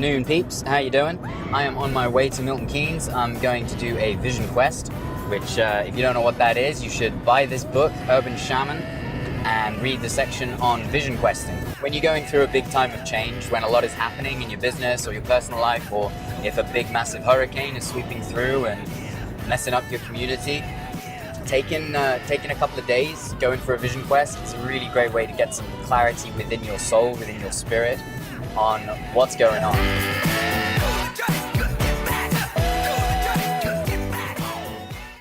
afternoon, peeps. How you doing? I am on my way to Milton Keynes. I'm going to do a vision quest, which if you don't know what that is, you should buy this book, Urban Shaman, and read the section on vision questing. When you're going through a big time of change, when a lot is happening in your business or your personal life, or if a big massive hurricane is sweeping through and messing up your community, taking a couple of days, going for a vision quest is a really great way to get some clarity within your soul, within your spirit, on what's going on.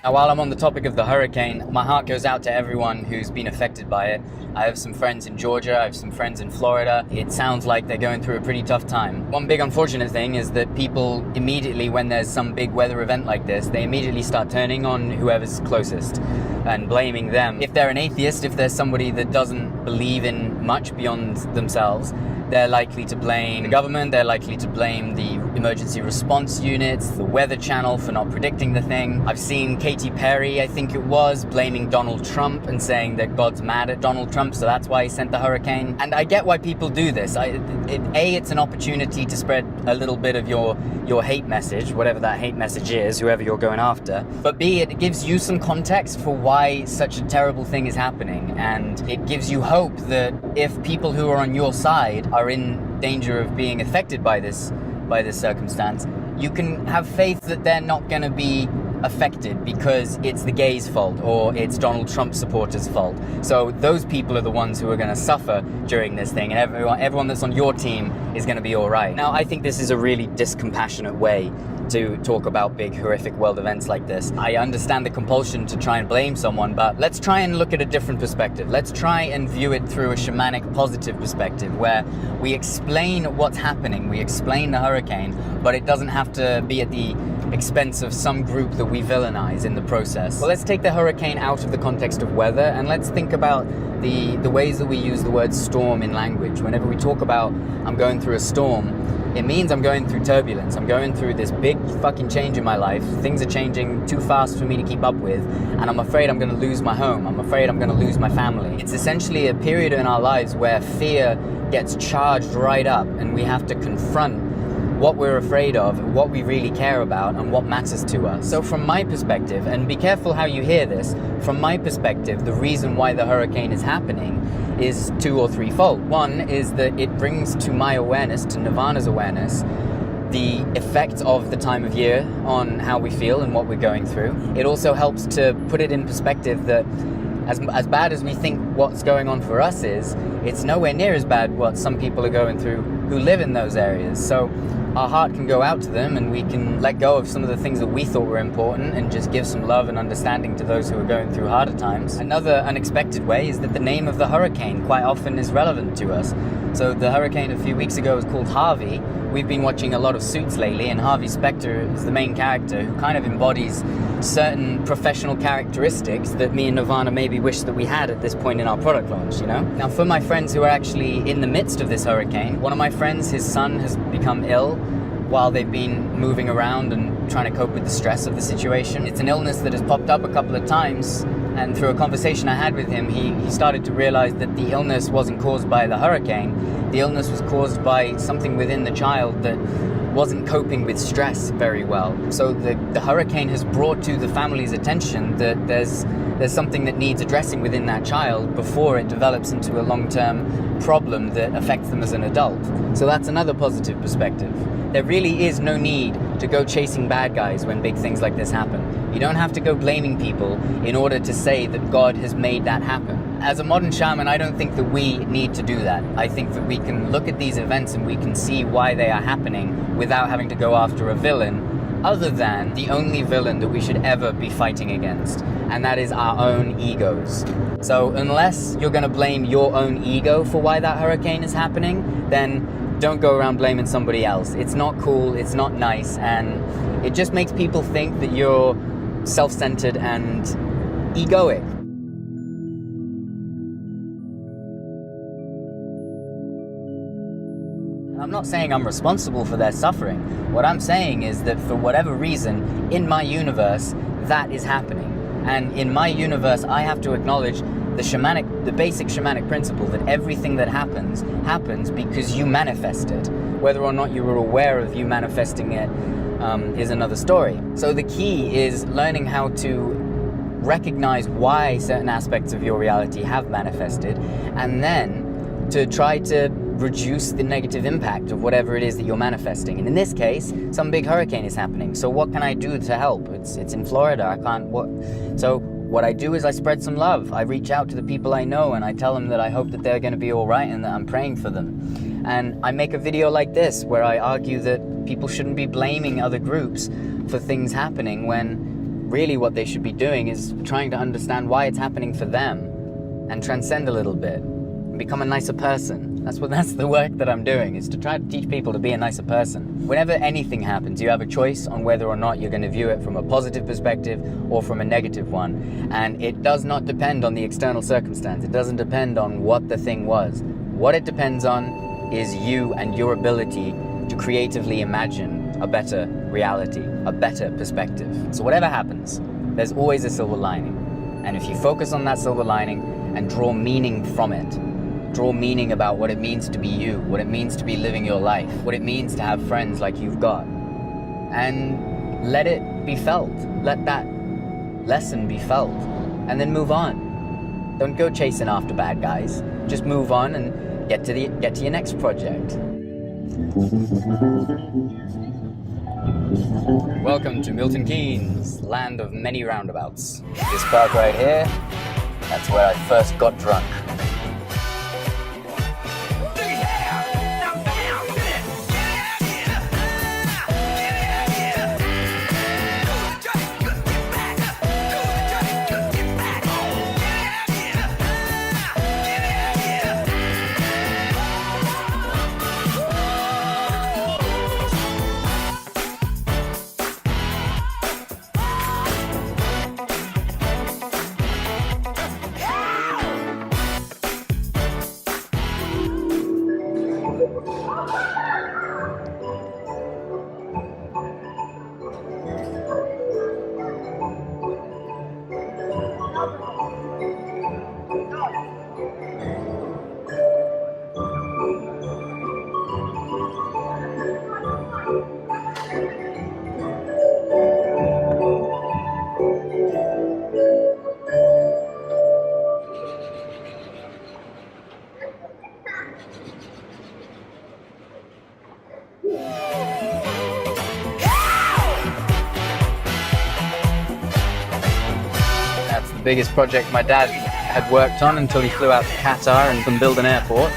Now, while I'm on the topic of the hurricane, my heart goes out to everyone who's been affected by it. I have some friends in Georgia, I have some friends in Florida. It sounds like they're going through a pretty tough time. One big unfortunate thing is that people immediately, when there's some big weather event like this, they immediately start turning on whoever's closest and blaming them. If they're an atheist, if there's somebody that doesn't believe in much beyond themselves, they're likely to blame the government, they're likely to blame the emergency response units, the Weather Channel for not predicting the thing. I've seen Katy Perry, I think it was, blaming Donald Trump and saying that God's mad at Donald Trump, so that's why he sent the hurricane. And I get why people do this. It's an opportunity to spread a little bit of your hate message, whatever that hate message is, whoever you're going after. But B, it gives you some context for why such a terrible thing is happening. And it gives you hope that if people who are on your side are in danger of being affected by this circumstance, you can have faith that they're not going to be affected because it's the gays' fault or it's Donald Trump supporters' fault. So those people are the ones who are going to suffer during this thing, and everyone that's on your team is going to be all right. Now, I think this is a really discompassionate way to talk about big, horrific world events like this. I understand the compulsion to try and blame someone, but let's try and look at a different perspective. Let's try and view it through a shamanic positive perspective, where we explain what's happening, we explain the hurricane, but it doesn't have to be at the expense of some group that we villainize in the process. Well, let's take the hurricane out of the context of weather, and let's think about the ways that we use the word storm in language. Whenever we talk about I'm going through a storm, it means I'm going through turbulence. I'm going through this big fucking change in my life. Things are changing too fast for me to keep up with, and I'm afraid I'm going to lose my home. I'm afraid I'm going to lose my family. It's essentially a period in our lives where fear gets charged right up, and we have to confront what we're afraid of, what we really care about, and what matters to us. So from my perspective, and be careful how you hear this, from my perspective, the reason why the hurricane is happening is two or threefold. One is that it brings to my awareness, to Nirvana's awareness, the effect of the time of year on how we feel and what we're going through. It also helps to put it in perspective that as bad as we think what's going on for us is, it's nowhere near as bad what some people are going through who live in those areas. So our heart can go out to them, and we can let go of some of the things that we thought were important and just give some love and understanding to those who are going through harder times. Another unexpected way is that the name of the hurricane quite often is relevant to us. So the hurricane a few weeks ago was called Harvey. We've been watching a lot of Suits lately, and Harvey Specter is the main character who kind of embodies certain professional characteristics that me and Nirvana maybe wish that we had at this point in our product launch, you know? Now, for my friends who are actually in the midst of this hurricane, one of my friends, his son has become ill while they've been moving around and trying to cope with the stress of the situation. It's an illness that has popped up a couple of times, and through a conversation I had with him, he started to realize that the illness wasn't caused by the hurricane. The illness was caused by something within the child that wasn't coping with stress very well. So the hurricane has brought to the family's attention that there's something that needs addressing within that child before it develops into a long-term problem that affects them as an adult. So that's another positive perspective. There really is no need to go chasing bad guys when big things like this happen. You don't have to go blaming people in order to say that God has made that happen. As a modern shaman, I don't think that we need to do that. I think that we can look at these events and we can see why they are happening without having to go after a villain, other than the only villain that we should ever be fighting against, and that is our own egos. So unless you're going to blame your own ego for why that hurricane is happening, then don't go around blaming somebody else. It's not cool, it's not nice, and it just makes people think that you're self-centered and egoic. I'm not saying I'm responsible for their suffering. What I'm saying is that for whatever reason, in my universe, that is happening. And in my universe, I have to acknowledge the basic shamanic principle that everything that happens because you manifest it. Whether or not you were aware of you manifesting it is another story. So the key is learning how to recognize why certain aspects of your reality have manifested, and then to try to reduce the negative impact of whatever it is that you're manifesting. And in this case, some big hurricane is happening. So what can I do to help? It's in Florida. I can't. So what I do is I spread some love. I reach out to the people I know and I tell them that I hope that they're going to be all right and that I'm praying for them. And I make a video like this where I argue that people shouldn't be blaming other groups for things happening, when really what they should be doing is trying to understand why it's happening for them and transcend a little bit and become a nicer person. That's the work that I'm doing, is to try to teach people to be a nicer person. Whenever anything happens, you have a choice on whether or not you're going to view it from a positive perspective or from a negative one. And it does not depend on the external circumstance. It doesn't depend on what the thing was. What it depends on is you and your ability to creatively imagine a better reality, a better perspective. So whatever happens, there's always a silver lining. And if you focus on that silver lining and draw meaning from it, draw meaning about what it means to be you, what it means to be living your life, what it means to have friends like you've got, and let it be felt. Let that lesson be felt, and then move on. Don't go chasing after bad guys. Just move on and get to your next project. Welcome to Milton Keynes, land of many roundabouts. This park right here, that's where I first got drunk. Biggest project my dad had worked on until he flew out to Qatar and can build an airport.